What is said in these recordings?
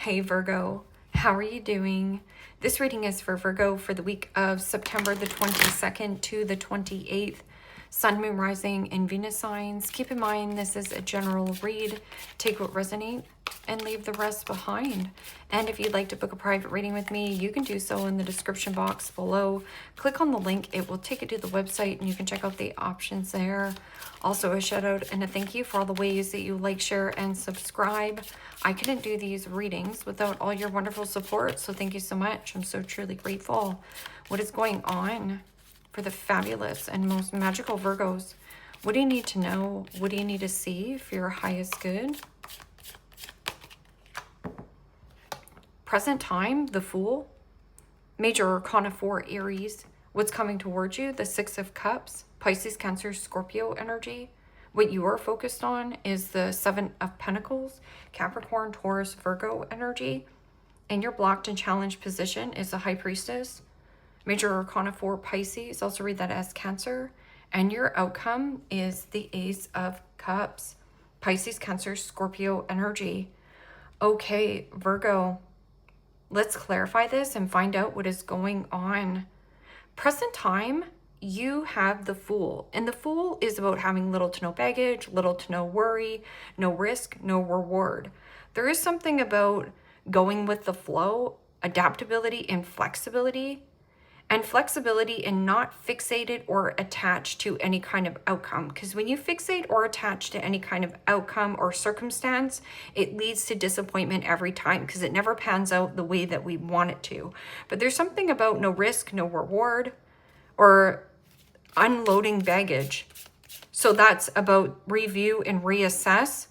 Hey Virgo, how are you doing? This reading is for Virgo for the week of September the 22nd to the 28th. Sun, Moon, Rising, and Venus signs. Keep in mind this is a general read. Take what resonates and leave the rest behind. And if you'd like to book a private reading with me, you can do so in the description box below. Click on the link. It will take you to the website and you can check out the options there. Also a shout out and a thank you for all the ways that you like, share, and subscribe. I couldn't do these readings without all your wonderful support, so thank you so much. I'm so truly grateful. What is going on for the fabulous and most magical Virgos? What do you need to know? What do you need to see for your highest good? Present time, the Fool. Major Arcana 4, Aries. What's coming towards you? The Six of Cups. Pisces, Cancer, Scorpio energy. What you are focused on is the Seven of Pentacles. Capricorn, Taurus, Virgo energy. And your blocked and challenged position is the High Priestess. Major Arcana 4, Pisces. Also read that as Cancer. And your outcome is the Ace of Cups. Pisces, Cancer, Scorpio energy. Okay, Virgo. Let's clarify this and find out what is going on. Present time, you have the Fool. And the Fool is about having little to no baggage, little to no worry, no risk, no reward. There is something about going with the flow, adaptability and flexibility and not fixated or attached to any kind of outcome. Because when you fixate or attach to any kind of outcome or circumstance, it leads to disappointment every time because it never pans out the way that we want it to. But there's something about no risk, no reward, or unloading baggage. So that's about review and reassess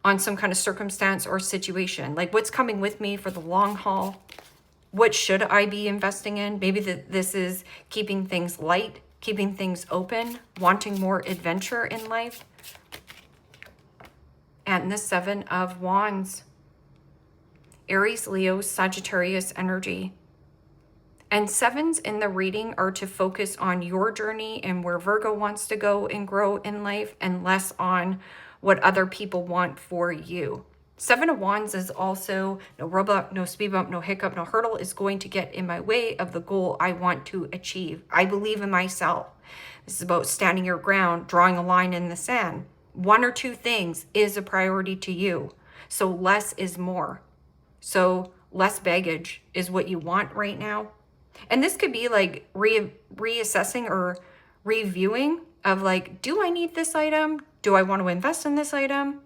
on some kind of circumstance or situation. Like what's coming with me for the long haul? What should I be investing in? Maybe this is keeping things light, keeping things open, wanting more adventure in life. And the Seven of Wands. Aries, Leo, Sagittarius energy. And sevens in the reading are to focus on your journey and where Virgo wants to go and grow in life and less on what other people want for you. Seven of Wands is also no roadblock, no speed bump, no hiccup, no hurdle is going to get in my way of the goal I want to achieve. I believe in myself. This is about standing your ground, drawing a line in the sand. One or two things is a priority to you. So less is more. So less baggage is what you want right now. And this could be like reassessing or reviewing of like, do I need this item? Do I want to invest in this item?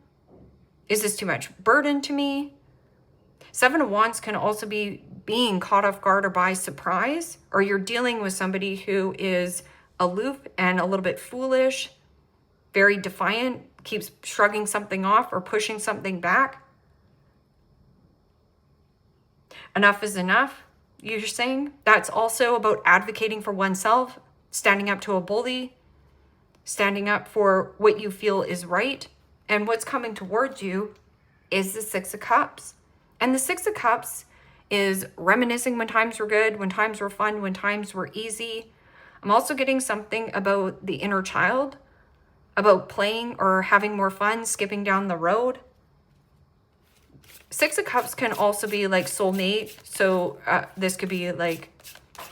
Is this too much burden to me? Seven of Wands can also be being caught off guard or by surprise, or you're dealing with somebody who is aloof and a little bit foolish, very defiant, keeps shrugging something off or pushing something back. Enough is enough, you're saying. That's also about advocating for oneself, standing up to a bully, standing up for what you feel is right. And what's coming towards you is the Six of Cups. And the Six of Cups is reminiscing when times were good, when times were fun, when times were easy. I'm also getting something about the inner child, about playing or having more fun, skipping down the road. Six of Cups can also be like soulmate. So this could be like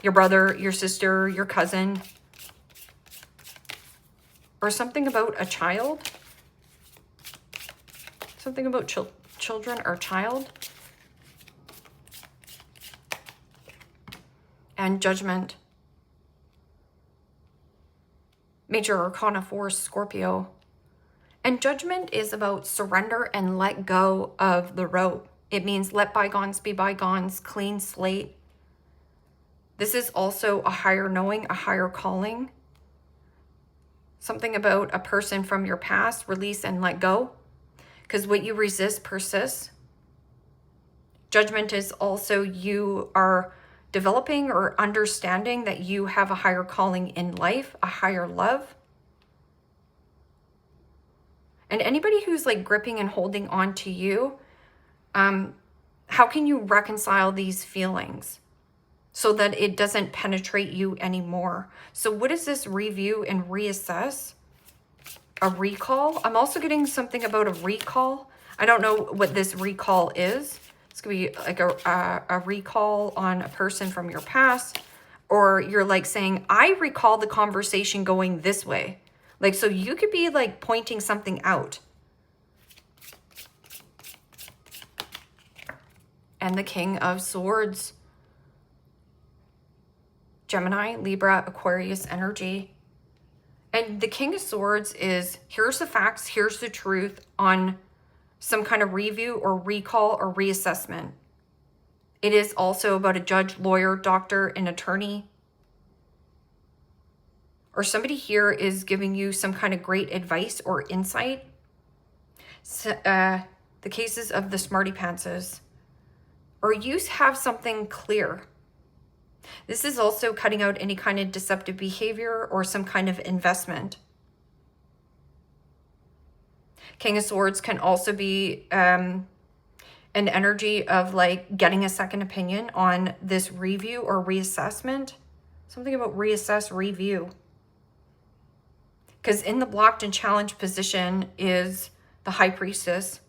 your brother, your sister, your cousin, or something about a child. Something about children or child. And Judgment. Major Arcana 4, Scorpio. And Judgment is about surrender and let go of the rope. It means let bygones be bygones, clean slate. This is also a higher knowing, a higher calling. Something about a person from your past, release and let go. Because what you resist persists. Judgment is also you are developing or understanding that you have a higher calling in life, a higher love. And anybody who's like gripping and holding on to you, how can you reconcile these feelings so that it doesn't penetrate you anymore? So what is this review and reassess? A recall? I'm also getting something about a recall. I don't know what this recall is. This could be like a recall on a person from your past, or you're like saying, I recall the conversation going this way. Like, so you could be like pointing something out. And the King of Swords. Gemini, Libra, Aquarius energy. And the King of Swords is, here's the facts, here's the truth on some kind of review or recall or reassessment. It is also about a judge, lawyer, doctor, and attorney. Or somebody here is giving you some kind of great advice or insight. So, the cases of the smarty pantses. Or you have something clear. This is also cutting out any kind of deceptive behavior or some kind of investment. King of Swords can also be an energy of like getting a second opinion on this review or reassessment. Something about reassess, review. Because in the blocked and challenged position is the High Priestess.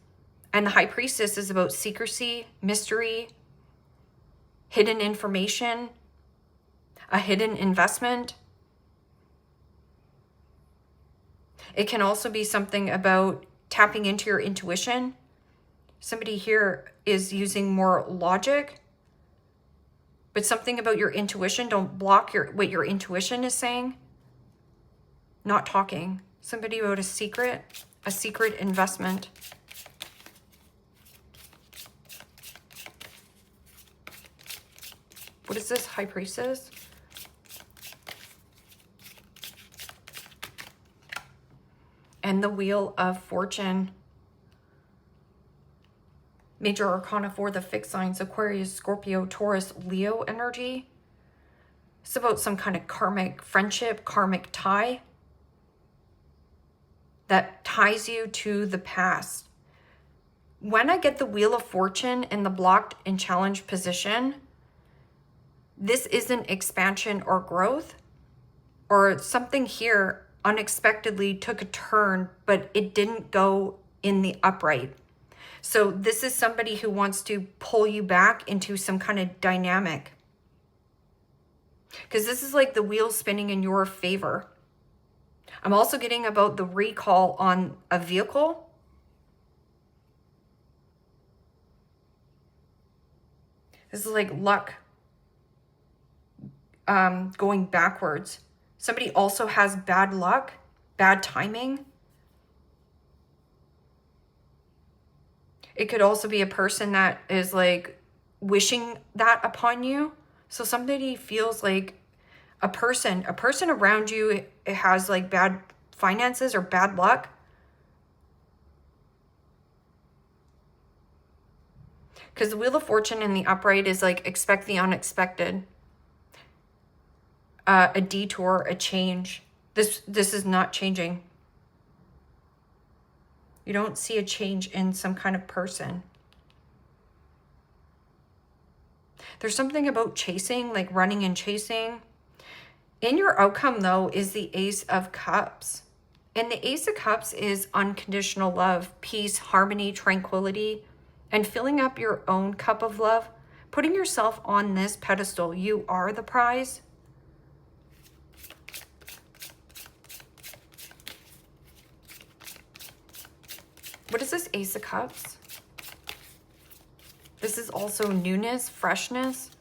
And the High Priestess is about secrecy, mystery, hidden information, a hidden investment. It can also be something about tapping into your intuition. Somebody here is using more logic, but something about your intuition. Don't block what your intuition is saying. Not talking. Somebody about a secret investment. What is this, High Priestess? And the Wheel of Fortune. Major Arcana for the fixed signs, Aquarius, Scorpio, Taurus, Leo energy. It's about some kind of karmic friendship, karmic tie that ties you to the past. When I get the Wheel of Fortune in the blocked and challenged position, this isn't expansion or growth, or something here unexpectedly took a turn, but it didn't go in the upright. So this is somebody who wants to pull you back into some kind of dynamic. Because this is like the wheel spinning in your favor. I'm also getting about the recall on a vehicle. This is like luck going backwards. Somebody also has bad luck, bad timing. It could also be a person that is like wishing that upon you. So somebody feels like a person around you has like bad finances or bad luck. Because the Wheel of Fortune in the upright is like expect the unexpected. A detour, a change. This is not changing. You don't see a change in some kind of person. There's something about chasing, like running and chasing. In your outcome, though, is the Ace of Cups. And the Ace of Cups is unconditional love, peace, harmony, tranquility, and filling up your own cup of love. Putting yourself on this pedestal. You are the prize. What is this Ace of Cups? This is also newness, freshness,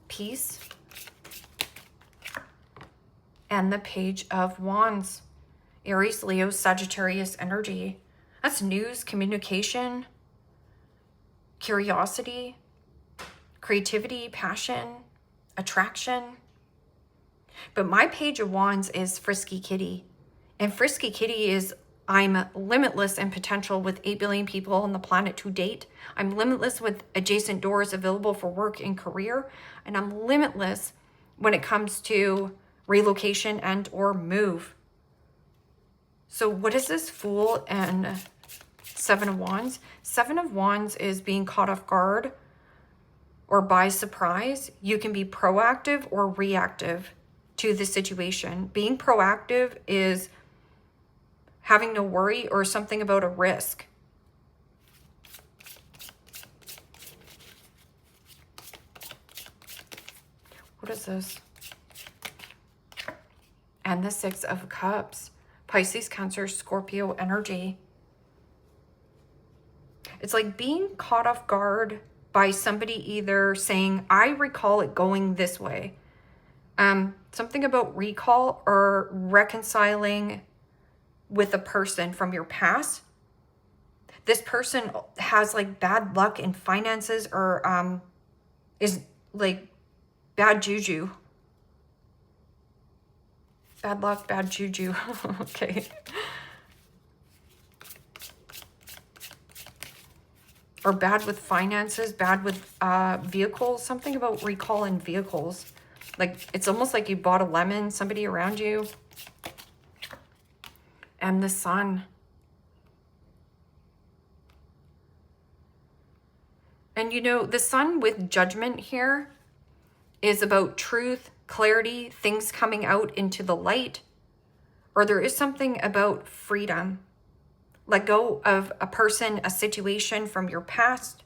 peace. And the Page of Wands. Aries, Leo, Sagittarius energy. That's news, communication, curiosity, creativity, passion, attraction. But my Page of Wands is Frisky Kitty. And Frisky Kitty is I'm limitless in potential with 8 billion people on the planet to date. I'm limitless with adjacent doors available for work and career. And I'm limitless when it comes to relocation and or move. So what is this Fool and Seven of Wands? Seven of Wands is being caught off guard or by surprise. You can be proactive or reactive to the situation. Being proactive is having no worry or something about a risk. What is this? And the Six of Cups. Pisces, Cancer, Scorpio energy. It's like being caught off guard by somebody either saying, I recall it going this way. Something about recall or reconciling with a person from your past. This person has like bad luck in finances or is like bad juju. Bad luck, bad juju. Okay. Or bad with finances, bad with vehicles. Something about recall in vehicles. Like, it's almost like you bought a lemon, somebody around you. And the Sun. And you know, the Sun with Judgment here is about truth, clarity, things coming out into the light. Or there is something about freedom. Let go of a person, a situation from your past.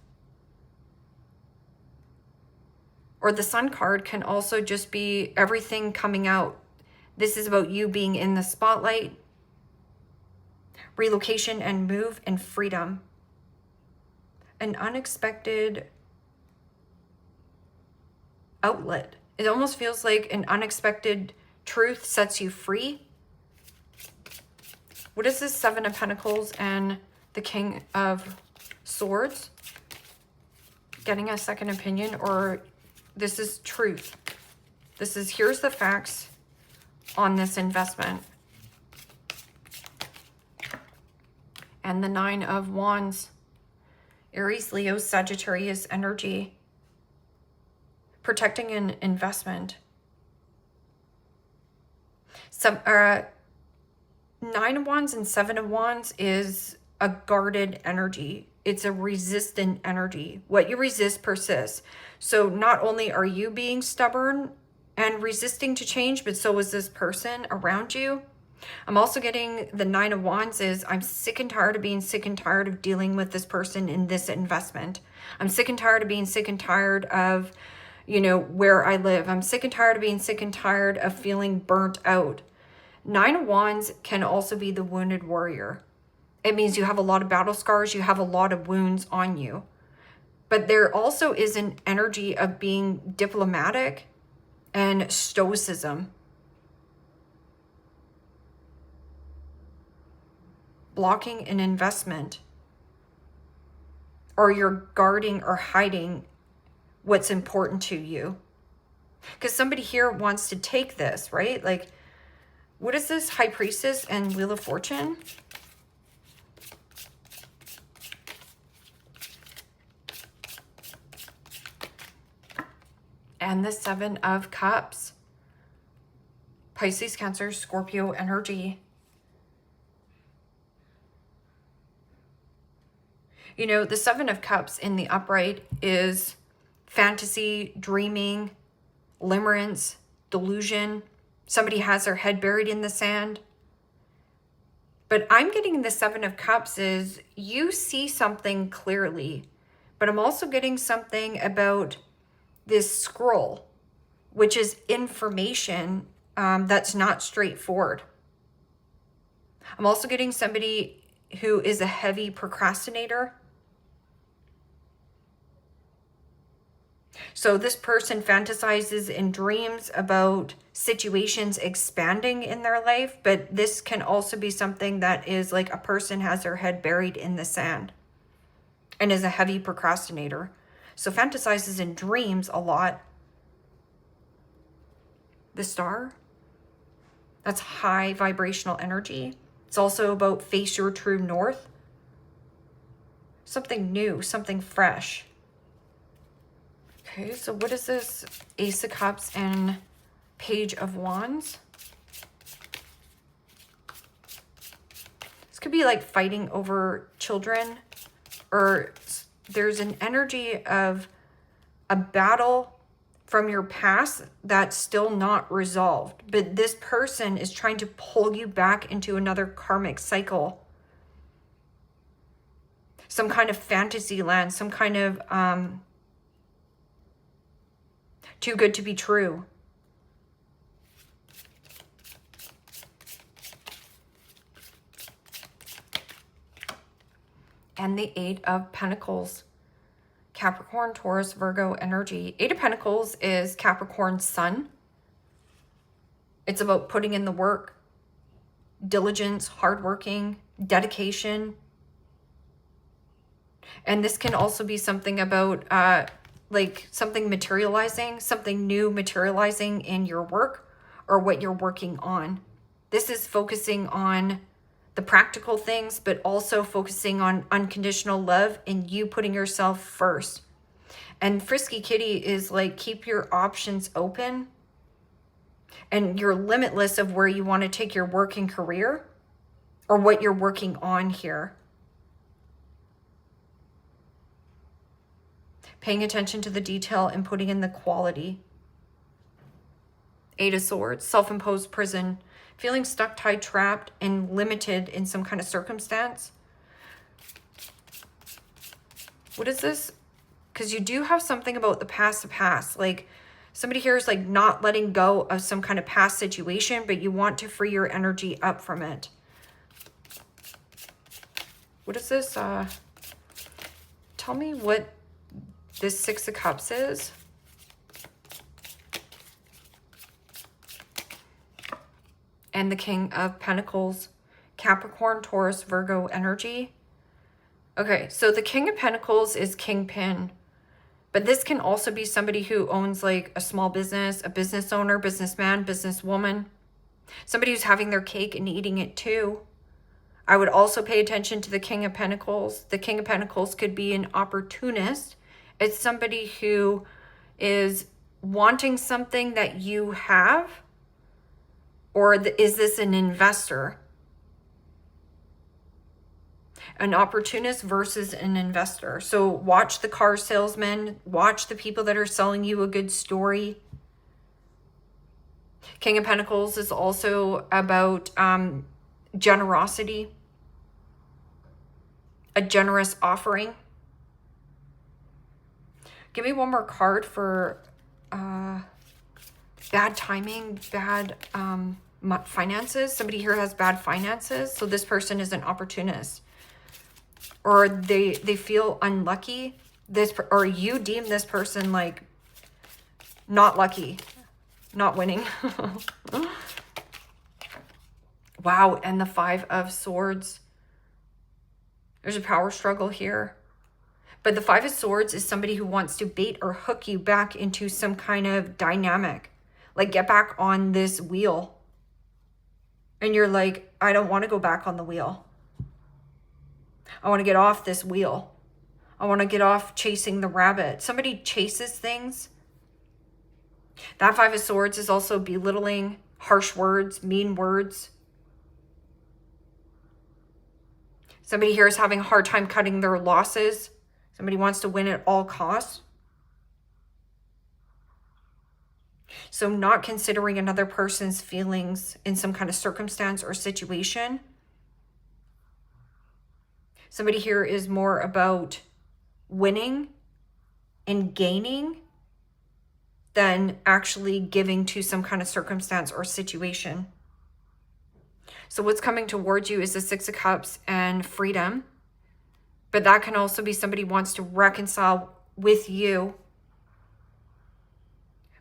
Or the Sun card can also just be everything coming out. This is about you being in the spotlight. Relocation and move and freedom. An unexpected outlet. It almost feels like an unexpected truth sets you free. What is this Seven of Pentacles and the King of Swords? Getting a second opinion, or this is truth. This is, here's the facts on this investment. And the Nine of Wands. Aries, Leo, Sagittarius energy. Protecting an investment. Nine of Wands and Seven of Wands is a guarded energy. It's a resistant energy. What you resist persists. So not only are you being stubborn and resisting to change, but so is this person around you. I'm also getting the Nine of Wands is I'm sick and tired of being sick and tired of dealing with this person in this investment. I'm sick and tired of being sick and tired of, you know, where I live. I'm sick and tired of being sick and tired of feeling burnt out. Nine of Wands can also be the wounded warrior. It means you have a lot of battle scars. You have a lot of wounds on you. But there also is an energy of being diplomatic and stoicism. Blocking an investment. Or you're guarding or hiding what's important to you. Because somebody here wants to take this, right? Like, what is this? High Priestess and Wheel of Fortune? And the Seven of Cups. Pisces, Cancer, Scorpio energy. You know, the Seven of Cups in the upright is fantasy, dreaming, limerence, delusion. Somebody has their head buried in the sand. But I'm getting the Seven of Cups is you see something clearly. But I'm also getting something about this scroll, which is information that's not straightforward. I'm also getting somebody who is a heavy procrastinator. So this person fantasizes and dreams about situations expanding in their life, but this can also be something that is like a person has their head buried in the sand and is a heavy procrastinator. So fantasizes and dreams a lot. The Star, that's high vibrational energy. It's also about face your true north. Something new, something fresh. Okay, so what is this? Ace of Cups and Page of Wands. This could be like fighting over children, or there's an energy of a battle from your past that's still not resolved. But this person is trying to pull you back into another karmic cycle. Some kind of fantasy land, some kind of too good to be true. And the Eight of Pentacles. Capricorn, Taurus, Virgo energy. Eight of Pentacles is Capricorn's sun. It's about putting in the work, diligence, hardworking, dedication. And this can also be something about like something materializing, something new materializing in your work or what you're working on. This is focusing on the practical things, but also focusing on unconditional love and you putting yourself first. And Frisky Kitty is like, keep your options open and you're limitless of where you want to take your work and career or what you're working on here. Paying attention to the detail and putting in the quality. Eight of Swords, self-imposed prison. Feeling stuck, tied, trapped, and limited in some kind of circumstance. What is this? Because you do have something about the past. Like somebody here is like not letting go of some kind of past situation, but you want to free your energy up from it. What is this? Tell me what this Six of Cups is. And the King of Pentacles, Capricorn, Taurus, Virgo energy. Okay, so the King of Pentacles is Kingpin. But this can also be somebody who owns like a small business, a business owner, businessman, businesswoman. Somebody who's having their cake and eating it too. I would also pay attention to the King of Pentacles. The King of Pentacles could be an opportunist. It's somebody who is wanting something that you have. Or is this an investor? An opportunist versus an investor. So watch the car salesman. Watch the people that are selling you a good story. King of Pentacles is also about generosity. A generous offering. Give me one more card for bad timing, bad finances. Somebody here has bad finances. So this person is an opportunist. Or they feel unlucky. Or you deem this person like not lucky, not winning. Wow, and the Five of Swords. There's a power struggle here. But the Five of Swords is somebody who wants to bait or hook you back into some kind of dynamic. Like get back on this wheel. And you're like, I don't want to go back on the wheel. I want to get off this wheel. I want to get off chasing the rabbit. Somebody chases things. That Five of Swords is also belittling, harsh words, mean words. Somebody here is having a hard time cutting their losses. Somebody wants to win at all costs. So not considering another person's feelings in some kind of circumstance or situation. Somebody here is more about winning and gaining than actually giving to some kind of circumstance or situation. So what's coming towards you is the Six of Cups and freedom. But that can also be somebody who wants to reconcile with you.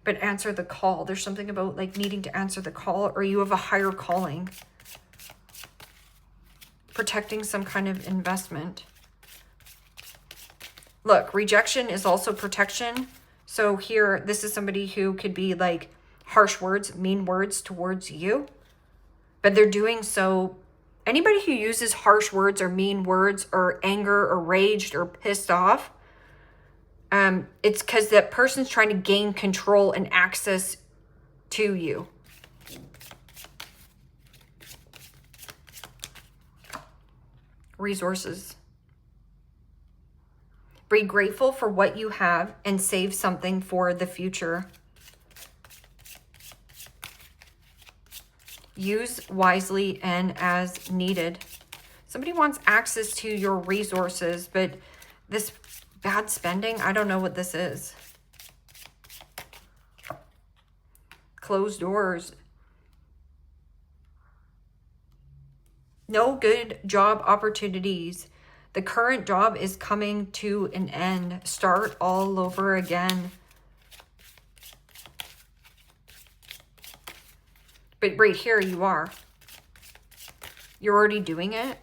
But answer the call. There's something about like needing to answer the call, or you have a higher calling. Protecting some kind of investment. Look, rejection is also protection. So here, this is somebody who could be like harsh words, mean words towards you. But they're doing so. Anybody who uses harsh words or mean words or anger or raged or pissed off, it's because that person's trying to gain control and access to you. Resources. Be grateful for what you have and save something for the future. Use wisely and as needed. Somebody wants access to your resources, but this bad spending, I don't know what this is. Closed doors. No good job opportunities. The current job is coming to an end. Start all over again. But right here you are. You're already doing it.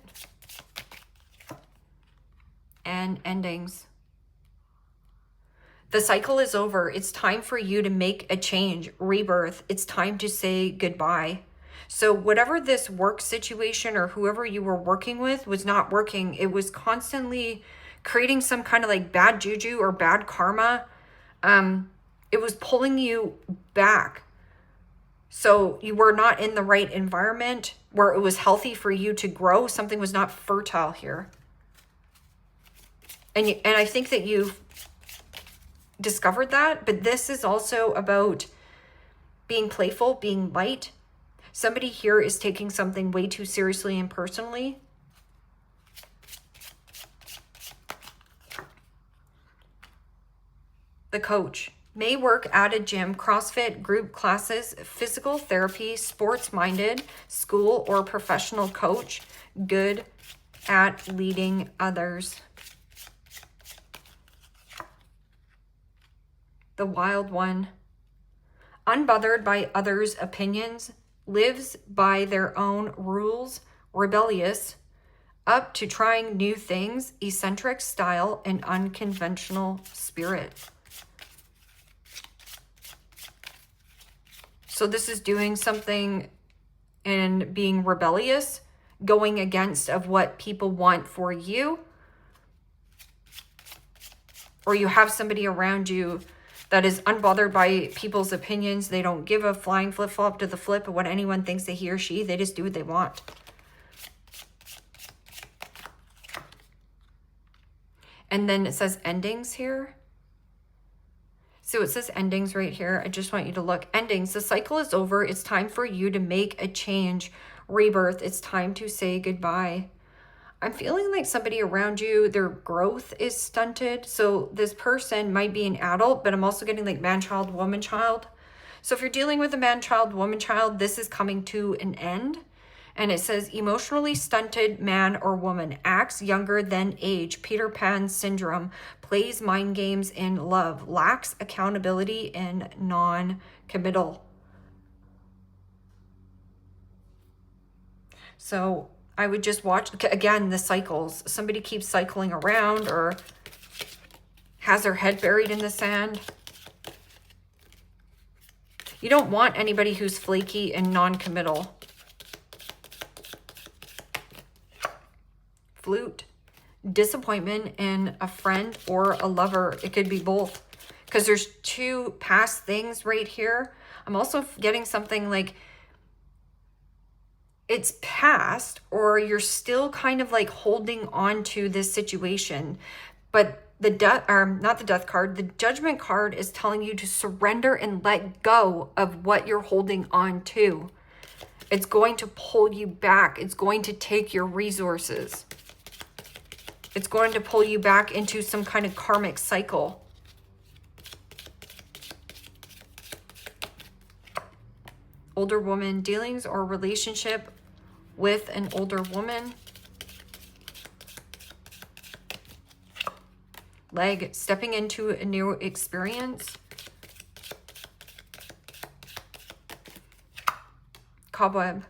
And endings. The cycle is over. It's time for you to make a change, rebirth. It's time to say goodbye. So whatever this work situation or whoever you were working with was not working, it was constantly creating some kind of like bad juju or bad karma. It was pulling you back. So you were not in the right environment where it was healthy for you to grow. Something was not fertile here. And I think that you've discovered that, but this is also about being playful, being light. Somebody here is taking something way too seriously and personally. The coach may work at a gym, CrossFit, group classes, physical therapy, sports-minded, school or professional coach, good at leading others. The wild one, unbothered by others' opinions, lives by their own rules, rebellious, up to trying new things, eccentric style, and unconventional spirit. So this is doing something and being rebellious, going against of what people want for you. Or you have somebody around you that is unbothered by people's opinions. They don't give a flying flip-flop to the flip of what anyone thinks that he or she. They just do what they want. And then it says endings here. So it says endings right here. I just want you to look. Endings. The cycle is over. It's time for you to make a change. Rebirth. It's time to say goodbye. I'm feeling like somebody around you, their growth is stunted. So this person might be an adult, but I'm also getting like man, child, woman, child. So if you're dealing with a man, child, woman, child, this is coming to an end. And it says emotionally stunted man or woman, acts younger than age, Peter Pan syndrome, plays mind games in love, lacks accountability and non-committal. So I would just watch, again, the cycles. Somebody keeps cycling around or has their head buried in the sand. You don't want anybody who's flaky and non-committal. Flute. Disappointment in a friend or a lover. It could be both. Because there's two past things right here. I'm also getting something like it's past, or you're still kind of like holding on to this situation. But the not the death card, the judgment card is telling you to surrender and let go of what you're holding on to. It's going to pull you back. It's going to take your resources. It's going to pull you back into some kind of karmic cycle. Older woman, dealings or relationship with an older woman. Leg, stepping into a new experience. Cobweb.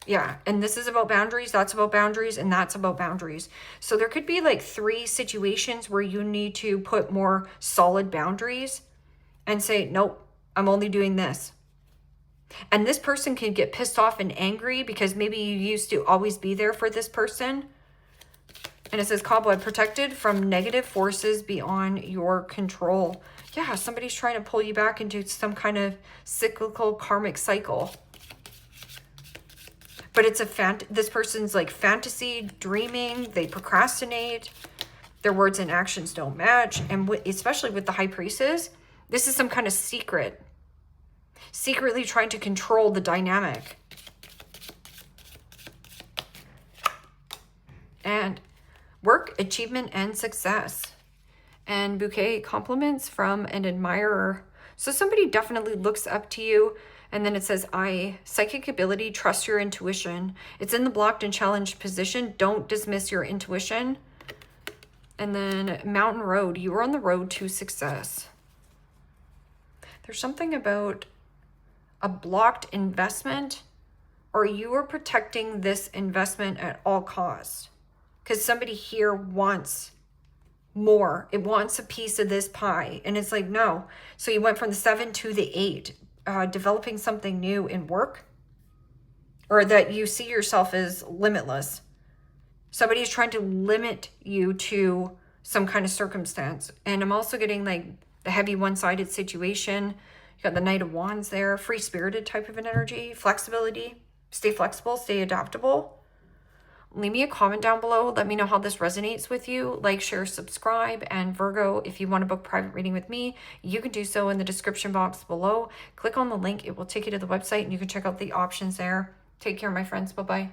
Yeah, and this is about boundaries, that's about boundaries, and that's about boundaries. So there could be like 3 situations where you need to put more solid boundaries and say, nope, I'm only doing this. And this person can get pissed off and angry because maybe you used to always be there for this person. And it says cobweb, protected from negative forces beyond your control. Yeah, somebody's trying to pull you back into some kind of cyclical karmic cycle. But it's this person's like fantasy, dreaming, they procrastinate, their words and actions don't match. And especially with the High Priestess, this is some kind of secret. Secretly trying to control the dynamic. And work, achievement, and success. And bouquet compliments from an admirer. So somebody definitely looks up to you. And then it says psychic ability, trust your intuition. It's in the blocked and challenged position. Don't dismiss your intuition. And then mountain road, you are on the road to success. There's something about a blocked investment, or you are protecting this investment at all costs. Because somebody here wants more. It wants a piece of this pie. And it's like, no. So you went from the 7 to the 8. Developing something new in work, or that you see yourself as limitless. Somebody is trying to limit you to some kind of circumstance. And I'm also getting like the heavy one-sided situation. You got the Knight of Wands there, free-spirited type of an energy, flexibility, stay flexible, stay adaptable. Leave me a comment down below. Let me know how this resonates with you. Like, share, subscribe. And Virgo, if you want to book private reading with me, you can do so in the description box below. Click on the link. It will take you to the website and you can check out the options there. Take care, my friends. Bye-bye.